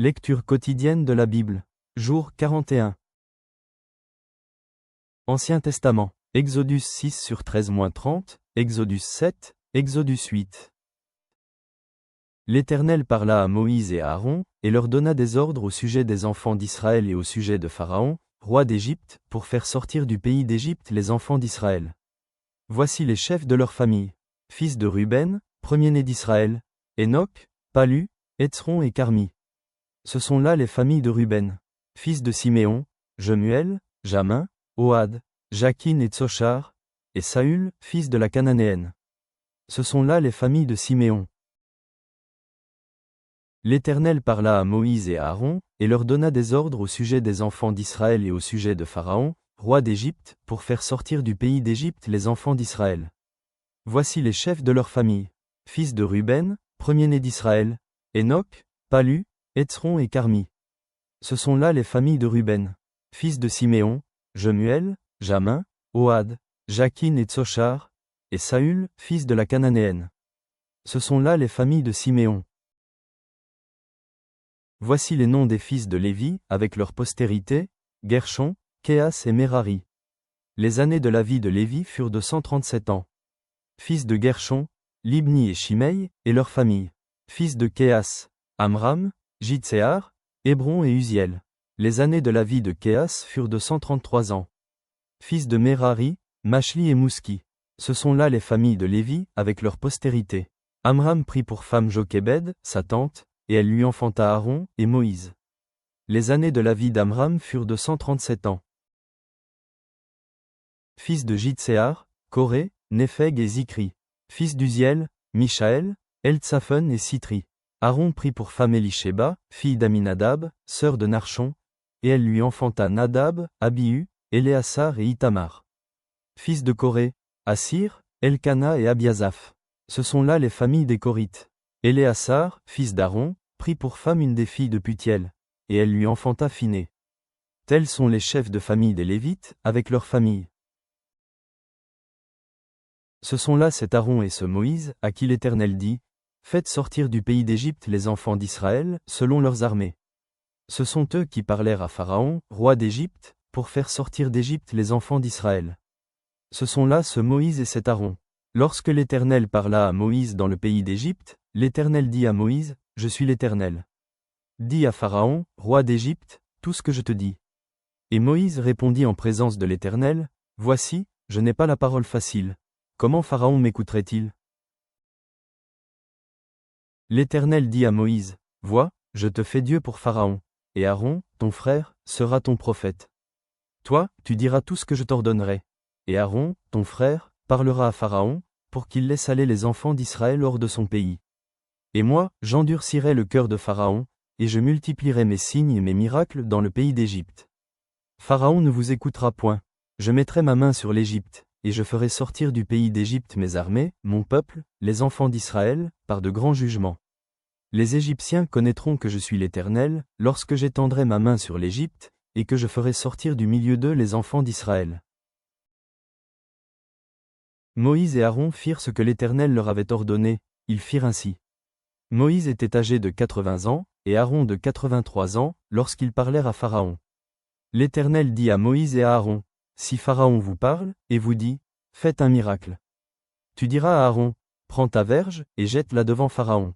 Lecture quotidienne de la Bible. Jour 41. Ancien Testament. Exodus 6/13-30, Exodus 7, Exodus 8. L'Éternel parla à Moïse et à Aaron, et leur donna des ordres au sujet des enfants d'Israël et au sujet de Pharaon, roi d'Égypte, pour faire sortir du pays d'Égypte les enfants d'Israël. Voici les chefs de leur famille. Fils de Ruben, premier-né d'Israël, Enoch, Palu, Hétzron et Carmi. Ce sont là les familles de Ruben. Fils de Siméon, Jemuel, Jamin, Ohad, Jakin et Tsochar, et Saül, fils de la Cananéenne. Ce sont là les familles de Siméon. L'Éternel parla à Moïse et à Aaron, et leur donna des ordres au sujet des enfants d'Israël et au sujet de Pharaon, roi d'Égypte, pour faire sortir du pays d'Égypte les enfants d'Israël. Voici les chefs de leur famille. Fils de Ruben, premier-né d'Israël, Enoch, Palu, Hétzron et Carmi. Ce sont là les familles de Ruben. Fils de Siméon, Jemuel, Jamin, Ohad, Jakin et Tsochar, et Saül, fils de la Cananéenne. Ce sont là les familles de Siméon. Voici les noms des fils de Lévi, avec leur postérité, Gershon, Kéas et Merari. Les années de la vie de Lévi furent de 137 ans. Fils de Gershon, Libni et Shimei, et leurs familles. Fils de Kéas, Amram, Jitséar, Hébron et Uziel. Les années de la vie de Kéas furent de 133 ans. Fils de Merari, Machli et Mouski. Ce sont là les familles de Lévi, avec leur postérité. Amram prit pour femme Jochébed, sa tante, et elle lui enfanta Aaron et Moïse. Les années de la vie d'Amram furent de 137 ans. Fils de Jitséar, Coré, Népheg et Zikri. Fils d'Uziel, Michaël, Eltsaphen et Sitri. Aaron prit pour femme Élishéba, fille d'Aminadab, sœur de Narchon, et elle lui enfanta Nadab, Abihu, Éléasar et Itamar. Fils de Coré, Assir, Elkana et Abiasaph. Ce sont là les familles des Corites. Éléasar, fils d'Aaron, prit pour femme une des filles de Putiel, et elle lui enfanta Phiné. Tels sont les chefs de famille des Lévites, avec leurs familles. Ce sont là cet Aaron et ce Moïse, à qui l'Éternel dit, « Faites sortir du pays d'Égypte les enfants d'Israël, selon leurs armées. » Ce sont eux qui parlèrent à Pharaon, roi d'Égypte, pour faire sortir d'Égypte les enfants d'Israël. Ce sont là ce Moïse et cet Aaron. Lorsque l'Éternel parla à Moïse dans le pays d'Égypte, l'Éternel dit à Moïse, « Je suis l'Éternel. Dis à Pharaon, roi d'Égypte, tout ce que je te dis. » Et Moïse répondit en présence de l'Éternel, « Voici, je n'ai pas la parole facile. Comment Pharaon m'écouterait-il » L'Éternel dit à Moïse, « Vois, je te fais Dieu pour Pharaon, et Aaron, ton frère, sera ton prophète. Toi, tu diras tout ce que je t'ordonnerai. Et Aaron, ton frère, parlera à Pharaon, pour qu'il laisse aller les enfants d'Israël hors de son pays. Et moi, j'endurcirai le cœur de Pharaon, et je multiplierai mes signes et mes miracles dans le pays d'Égypte. Pharaon ne vous écoutera point. Je mettrai ma main sur l'Égypte, et je ferai sortir du pays d'Égypte mes armées, mon peuple, les enfants d'Israël, par de grands jugements. Les Égyptiens connaîtront que je suis l'Éternel, lorsque j'étendrai ma main sur l'Égypte, et que je ferai sortir du milieu d'eux les enfants d'Israël. » Moïse et Aaron firent ce que l'Éternel leur avait ordonné, ils firent ainsi. Moïse était âgé de 80 ans, et Aaron de 83 ans, lorsqu'ils parlèrent à Pharaon. L'Éternel dit à Moïse et à Aaron, « Si Pharaon vous parle, et vous dit, faites un miracle. Tu diras à Aaron, prends ta verge, et jette-la devant Pharaon.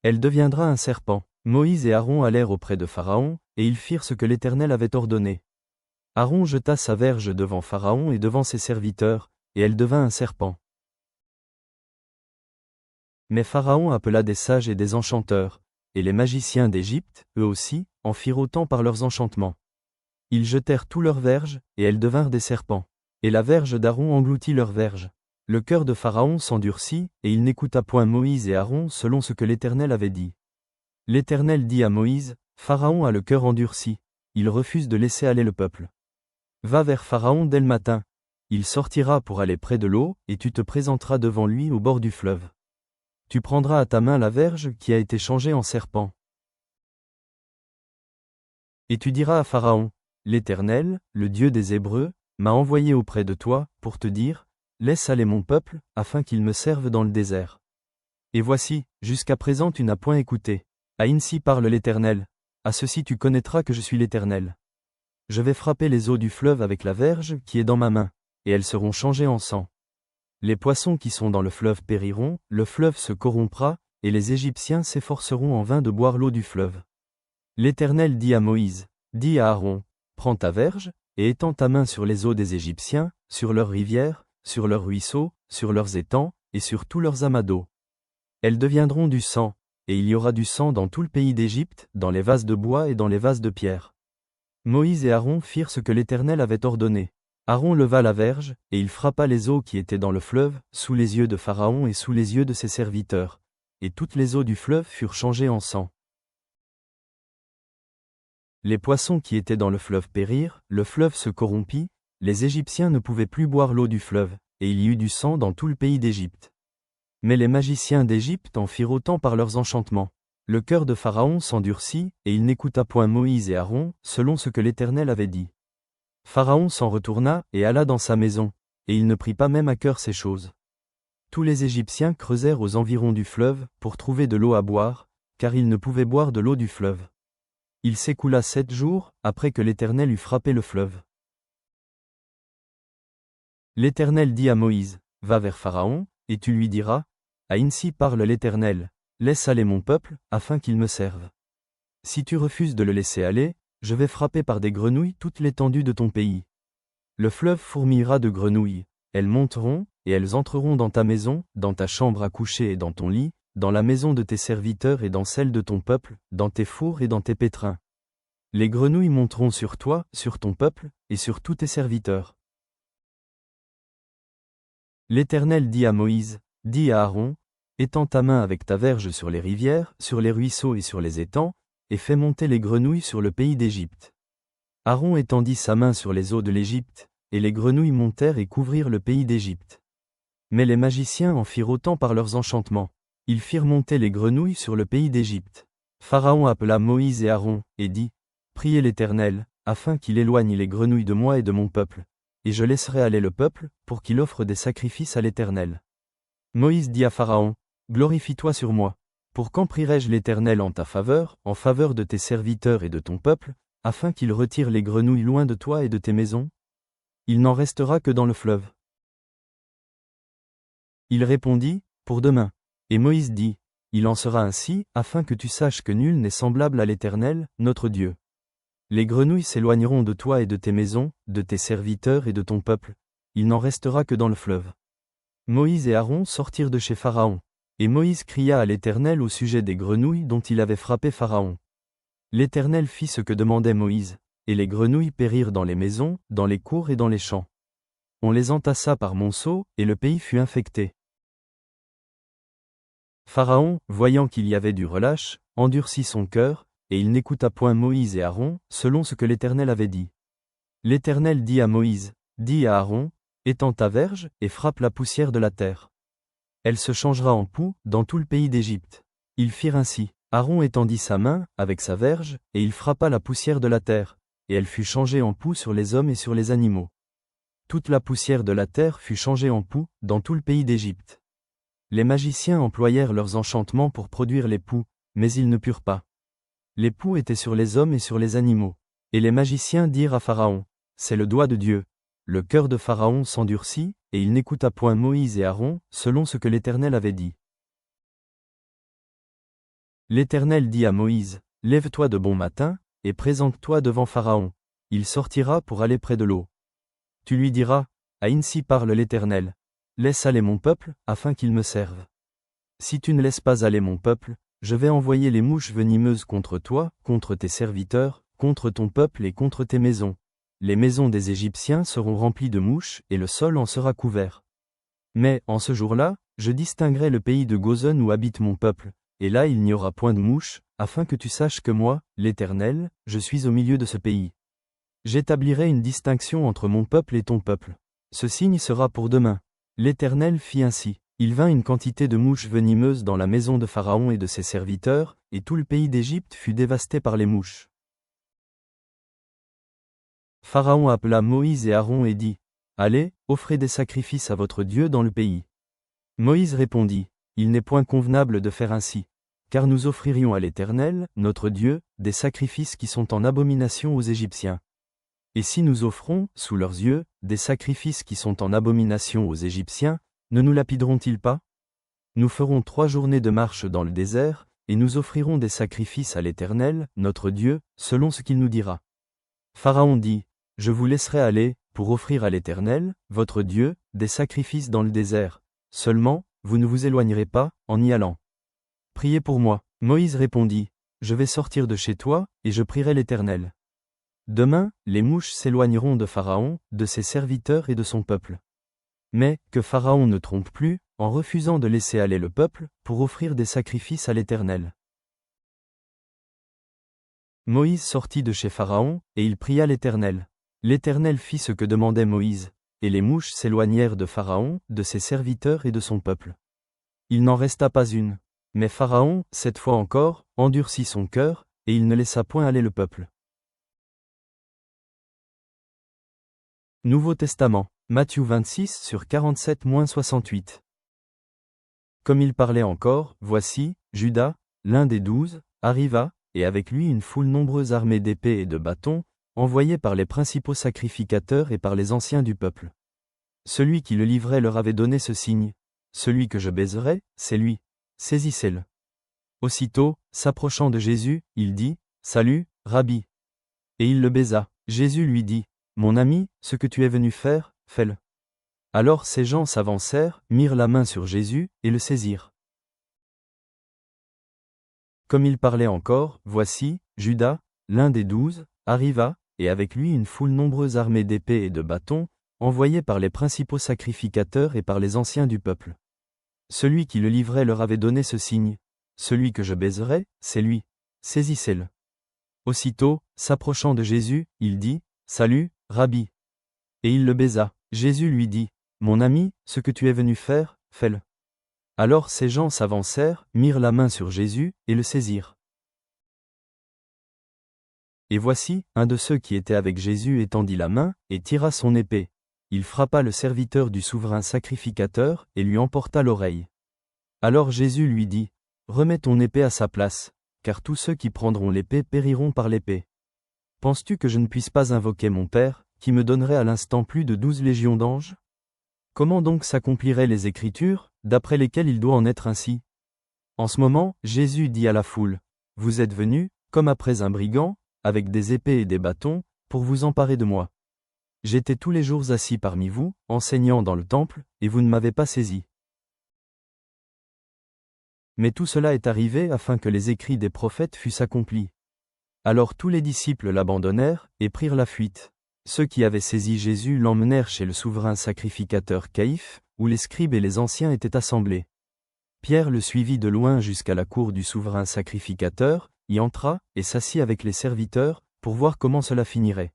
Elle deviendra un serpent. » Moïse et Aaron allèrent auprès de Pharaon, et ils firent ce que l'Éternel avait ordonné. Aaron jeta sa verge devant Pharaon et devant ses serviteurs, et elle devint un serpent. Mais Pharaon appela des sages et des enchanteurs, et les magiciens d'Égypte, eux aussi, en firent autant par leurs enchantements. Ils jetèrent tous leurs verges, et elles devinrent des serpents. Et la verge d'Aaron engloutit leurs verges. Le cœur de Pharaon s'endurcit, et il n'écouta point Moïse et Aaron selon ce que l'Éternel avait dit. L'Éternel dit à Moïse, « Pharaon a le cœur endurci, il refuse de laisser aller le peuple. Va vers Pharaon dès le matin. Il sortira pour aller près de l'eau, et tu te présenteras devant lui au bord du fleuve. Tu prendras à ta main la verge qui a été changée en serpent. Et tu diras à Pharaon, l'Éternel, le Dieu des Hébreux, m'a envoyé auprès de toi, pour te dire, laisse aller mon peuple, afin qu'il me serve dans le désert. Et voici, jusqu'à présent tu n'as point écouté. Ainsi parle l'Éternel, à ceci tu connaîtras que je suis l'Éternel. Je vais frapper les eaux du fleuve avec la verge qui est dans ma main, et elles seront changées en sang. Les poissons qui sont dans le fleuve périront, le fleuve se corrompra, et les Égyptiens s'efforceront en vain de boire l'eau du fleuve. L'Éternel dit à Moïse, dis à Aaron, prends ta verge, et étends ta main sur les eaux des Égyptiens, sur leurs rivières, sur leurs ruisseaux, sur leurs étangs, et sur tous leurs amas d'eau. Elles deviendront du sang, et il y aura du sang dans tout le pays d'Égypte, dans les vases de bois et dans les vases de pierre. Moïse et Aaron firent ce que l'Éternel avait ordonné. Aaron leva la verge, et il frappa les eaux qui étaient dans le fleuve, sous les yeux de Pharaon et sous les yeux de ses serviteurs, et toutes les eaux du fleuve furent changées en sang. Les poissons qui étaient dans le fleuve périrent, le fleuve se corrompit, les Égyptiens ne pouvaient plus boire l'eau du fleuve, et il y eut du sang dans tout le pays d'Égypte. Mais les magiciens d'Égypte en firent autant par leurs enchantements. Le cœur de Pharaon s'endurcit, et il n'écouta point Moïse et Aaron, selon ce que l'Éternel avait dit. Pharaon s'en retourna, et alla dans sa maison, et il ne prit pas même à cœur ces choses. Tous les Égyptiens creusèrent aux environs du fleuve, pour trouver de l'eau à boire, car ils ne pouvaient boire de l'eau du fleuve. Il s'écoula 7 jours, après que l'Éternel eut frappé le fleuve. L'Éternel dit à Moïse, va vers Pharaon, et tu lui diras, ainsi parle l'Éternel, laisse aller mon peuple, afin qu'il me serve. Si tu refuses de le laisser aller, je vais frapper par des grenouilles toute l'étendue de ton pays. Le fleuve fourmillera de grenouilles, elles monteront, et elles entreront dans ta maison, dans ta chambre à coucher et dans ton lit, dans la maison de tes serviteurs et dans celle de ton peuple, dans tes fours et dans tes pétrins. Les grenouilles monteront sur toi, sur ton peuple, et sur tous tes serviteurs. L'Éternel dit à Moïse, dis à Aaron, étends ta main avec ta verge sur les rivières, sur les ruisseaux et sur les étangs, et fais monter les grenouilles sur le pays d'Égypte. Aaron étendit sa main sur les eaux de l'Égypte, et les grenouilles montèrent et couvrirent le pays d'Égypte. Mais les magiciens en firent autant par leurs enchantements. Ils firent monter les grenouilles sur le pays d'Égypte. Pharaon appela Moïse et Aaron, et dit, priez l'Éternel, afin qu'il éloigne les grenouilles de moi et de mon peuple, et je laisserai aller le peuple, pour qu'il offre des sacrifices à l'Éternel. Moïse dit à Pharaon, glorifie-toi sur moi. Pour quand prierai-je l'Éternel en ta faveur, en faveur de tes serviteurs et de ton peuple, afin qu'il retire les grenouilles loin de toi et de tes maisons? Il n'en restera que dans le fleuve. Il répondit, pour demain. Et Moïse dit, il en sera ainsi, afin que tu saches que nul n'est semblable à l'Éternel, notre Dieu. Les grenouilles s'éloigneront de toi et de tes maisons, de tes serviteurs et de ton peuple. Il n'en restera que dans le fleuve. Moïse et Aaron sortirent de chez Pharaon. Et Moïse cria à l'Éternel au sujet des grenouilles dont il avait frappé Pharaon. L'Éternel fit ce que demandait Moïse, et les grenouilles périrent dans les maisons, dans les cours et dans les champs. On les entassa par monceaux, et le pays fut infecté. Pharaon, voyant qu'il y avait du relâche, endurcit son cœur, et il n'écouta point Moïse et Aaron, selon ce que l'Éternel avait dit. L'Éternel dit à Moïse, dis à Aaron, étends ta verge, et frappe la poussière de la terre. Elle se changera en poux, dans tout le pays d'Égypte. Ils firent ainsi. Aaron étendit sa main, avec sa verge, et il frappa la poussière de la terre, et elle fut changée en poux sur les hommes et sur les animaux. Toute la poussière de la terre fut changée en poux, dans tout le pays d'Égypte. Les magiciens employèrent leurs enchantements pour produire les poux, mais ils ne purent pas. Les poux étaient sur les hommes et sur les animaux. Et les magiciens dirent à Pharaon, c'est le doigt de Dieu. Le cœur de Pharaon s'endurcit, et il n'écouta point Moïse et Aaron, selon ce que l'Éternel avait dit. L'Éternel dit à Moïse, lève-toi de bon matin, et présente-toi devant Pharaon. Il sortira pour aller près de l'eau. Tu lui diras, ainsi parle l'Éternel. Laisse aller mon peuple, afin qu'il me serve. Si tu ne laisses pas aller mon peuple, je vais envoyer les mouches venimeuses contre toi, contre tes serviteurs, contre ton peuple et contre tes maisons. Les maisons des Égyptiens seront remplies de mouches, et le sol en sera couvert. Mais, en ce jour-là, je distinguerai le pays de Gozan où habite mon peuple, et là il n'y aura point de mouches, afin que tu saches que moi, l'Éternel, je suis au milieu de ce pays. J'établirai une distinction entre mon peuple et ton peuple. Ce signe sera pour demain. L'Éternel fit ainsi. Il vint une quantité de mouches venimeuses dans la maison de Pharaon et de ses serviteurs, et tout le pays d'Égypte fut dévasté par les mouches. Pharaon appela Moïse et Aaron et dit, allez, offrez des sacrifices à votre Dieu dans le pays. Moïse répondit, il n'est point convenable de faire ainsi. car nous offririons à l'Éternel, notre Dieu, des sacrifices qui sont en abomination aux Égyptiens. Et si nous offrons, sous leurs yeux, des sacrifices qui sont en abomination aux Égyptiens, ne nous lapideront-ils pas? Nous ferons 3 journées de marche dans le désert, et nous offrirons des sacrifices à l'Éternel, notre Dieu, selon ce qu'il nous dira. Pharaon dit, je vous laisserai aller, pour offrir à l'Éternel, votre Dieu, des sacrifices dans le désert. Seulement, vous ne vous éloignerez pas, en y allant. Priez pour moi. Moïse répondit, je vais sortir de chez toi, et je prierai l'Éternel. Demain, les mouches s'éloigneront de Pharaon, de ses serviteurs et de son peuple. Mais, que Pharaon ne trompe plus, en refusant de laisser aller le peuple, pour offrir des sacrifices à l'Éternel. Moïse sortit de chez Pharaon, et il pria l'Éternel. L'Éternel fit ce que demandait Moïse, et les mouches s'éloignèrent de Pharaon, de ses serviteurs et de son peuple. Il n'en resta pas une. Mais Pharaon, cette fois encore, endurcit son cœur, et il ne laissa point aller le peuple. Nouveau Testament, Matthieu 26 sur 47-68. Comme il parlait encore, voici, Judas, l'un des 12, arriva, et avec lui une foule nombreuse armée d'épées et de bâtons, envoyés par les principaux sacrificateurs et par les anciens du peuple. Celui qui le livrait leur avait donné ce signe. Celui que je baiserai, c'est lui. Saisissez-le. Aussitôt, s'approchant de Jésus, il dit, Salut, Rabbi. Et il le baisa. Jésus lui dit, Mon ami, ce que tu es venu faire, fais-le. Alors ces gens s'avancèrent, mirent la main sur Jésus, et le saisirent. Comme il parlait encore, voici, Judas, l'un des 12, arriva, et avec lui une foule nombreuse armée d'épées et de bâtons, envoyés par les principaux sacrificateurs et par les anciens du peuple. Celui qui le livrait leur avait donné ce signe. Celui que je baiserai, c'est lui. Saisissez-le. Aussitôt, s'approchant de Jésus, il dit, Salut, Rabbi. Et il le baisa. Jésus lui dit, Mon ami, ce que tu es venu faire, fais-le. Alors ces gens s'avancèrent, mirent la main sur Jésus, et le saisirent. Et voici, un de ceux qui étaient avec Jésus étendit la main, et tira son épée. Il frappa le serviteur du souverain sacrificateur, et lui emporta l'oreille. Alors Jésus lui dit, Remets ton épée à sa place, car tous ceux qui prendront l'épée périront par l'épée. Penses-tu que je ne puisse pas invoquer mon Père, qui me donnerait à l'instant plus de 12 légions d'anges? Comment donc s'accompliraient les Écritures, d'après lesquelles il doit en être ainsi? En ce moment, Jésus dit à la foule, Vous êtes venus, comme après un brigand, avec des épées et des bâtons, pour vous emparer de moi. J'étais tous les jours assis parmi vous, enseignant dans le temple, et vous ne m'avez pas saisi. Mais tout cela est arrivé afin que les écrits des prophètes fussent accomplis. Alors tous les disciples l'abandonnèrent, et prirent la fuite. Ceux qui avaient saisi Jésus l'emmenèrent chez le souverain sacrificateur Caïphe, où les scribes et les anciens étaient assemblés. Pierre le suivit de loin jusqu'à la cour du souverain sacrificateur, y entra, et s'assit avec les serviteurs, pour voir comment cela finirait.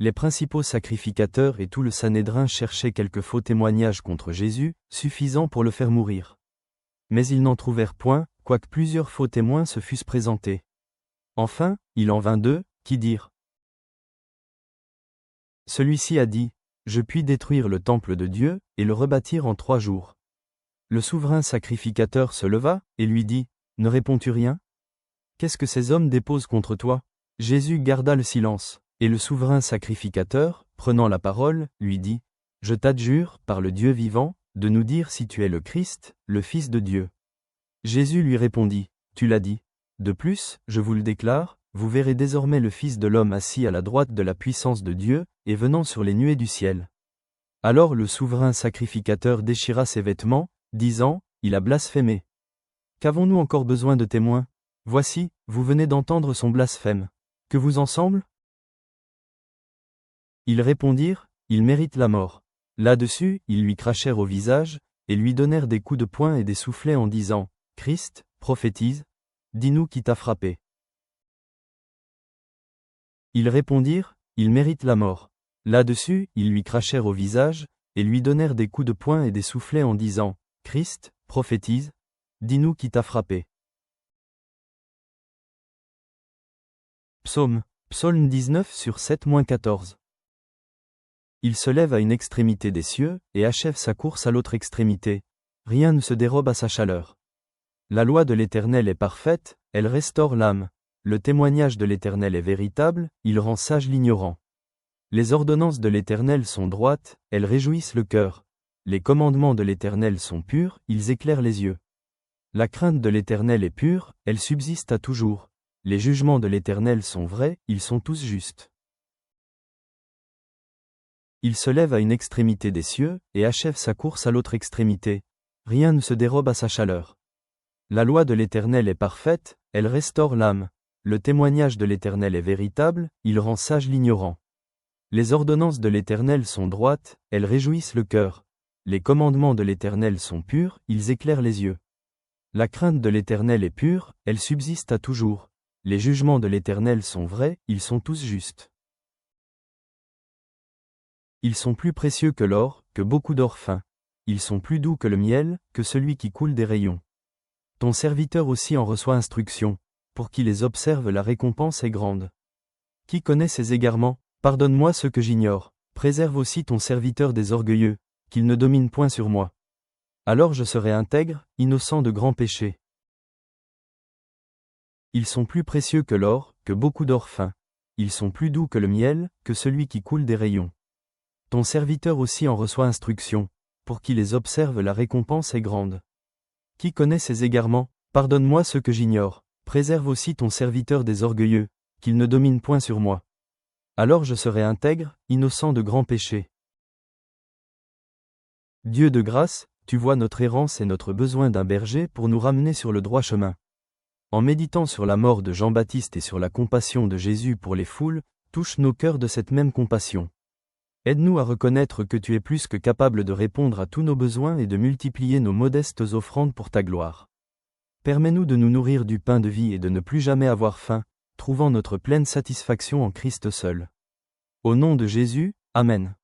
Les principaux sacrificateurs et tout le Sanhédrin cherchaient quelques faux témoignages contre Jésus, suffisants pour le faire mourir. Mais ils n'en trouvèrent point, quoique plusieurs faux témoins se fussent présentés. Enfin, il en vint 2, qui dirent. Celui-ci a dit, Je puis détruire le temple de Dieu, et le rebâtir en 3 jours. Le souverain sacrificateur se leva, et lui dit, Ne réponds-tu rien? Qu'est-ce que ces hommes déposent contre toi? Jésus garda le silence, et le souverain sacrificateur, prenant la parole, lui dit, Je t'adjure, par le Dieu vivant, de nous dire si tu es le Christ, le Fils de Dieu. Jésus lui répondit, Tu l'as dit. De plus, je vous le déclare, vous verrez désormais le Fils de l'homme assis à la droite de la puissance de Dieu, et venant sur les nuées du ciel. Alors le souverain sacrificateur déchira ses vêtements, disant, Il a blasphémé. Qu'avons-nous encore besoin de témoins? Voici, vous venez d'entendre son blasphème. Que vous en semble? Ils répondirent, Il mérite la mort. Là-dessus, ils lui crachèrent au visage, et lui donnèrent des coups de poing et des soufflets en disant, Christ, prophétise, dis-nous qui t'a frappé. Ils répondirent, Il mérite la mort. Là-dessus, ils lui crachèrent au visage, et lui donnèrent des coups de poing et des soufflets en disant, Christ, prophétise, dis-nous qui t'a frappé. Psaume 19 sur 7-14. Il se lève à une extrémité des cieux, et achève sa course à l'autre extrémité. Rien ne se dérobe à sa chaleur. La loi de l'Éternel est parfaite, elle restaure l'âme. Le témoignage de l'Éternel est véritable, il rend sage l'ignorant. Les ordonnances de l'Éternel sont droites, elles réjouissent le cœur. Les commandements de l'Éternel sont purs, ils éclairent les yeux. La crainte de l'Éternel est pure, elle subsiste à toujours. Les jugements de l'Éternel sont vrais, ils sont tous justes. Il se lève à une extrémité des cieux, et achève sa course à l'autre extrémité. Rien ne se dérobe à sa chaleur. La loi de l'Éternel est parfaite, elle restaure l'âme. Le témoignage de l'Éternel est véritable, il rend sage l'ignorant. Les ordonnances de l'Éternel sont droites, elles réjouissent le cœur. Les commandements de l'Éternel sont purs, ils éclairent les yeux. La crainte de l'Éternel est pure, elle subsiste à toujours. Les jugements de l'Éternel sont vrais, ils sont tous justes. Ils sont plus précieux que l'or, que beaucoup d'or fin. Ils sont plus doux que le miel, que celui qui coule des rayons. Ton serviteur aussi en reçoit instruction. Pour qui les observe, la récompense est grande. Qui connaît ses égarements? Pardonne-moi ce que j'ignore. Préserve aussi ton serviteur des orgueilleux, qu'il ne domine point sur moi. Alors je serai intègre, innocent de grands péchés. Ils sont plus précieux que l'or, que beaucoup d'or fin. Ils sont plus doux que le miel, que celui qui coule des rayons. Ton serviteur aussi en reçoit instruction. Pour qui les observe, la récompense est grande. Qui connaît ses égarements? Pardonne-moi ce que j'ignore. Préserve aussi ton serviteur des orgueilleux, qu'il ne domine point sur moi. Alors je serai intègre, innocent de grands péchés. Dieu de grâce, tu vois notre errance et notre besoin d'un berger pour nous ramener sur le droit chemin. En méditant sur la mort de Jean-Baptiste et sur la compassion de Jésus pour les foules, touche nos cœurs de cette même compassion. Aide-nous à reconnaître que tu es plus que capable de répondre à tous nos besoins et de multiplier nos modestes offrandes pour ta gloire. Permets-nous de nous nourrir du pain de vie et de ne plus jamais avoir faim, trouvant notre pleine satisfaction en Christ seul. Au nom de Jésus, Amen.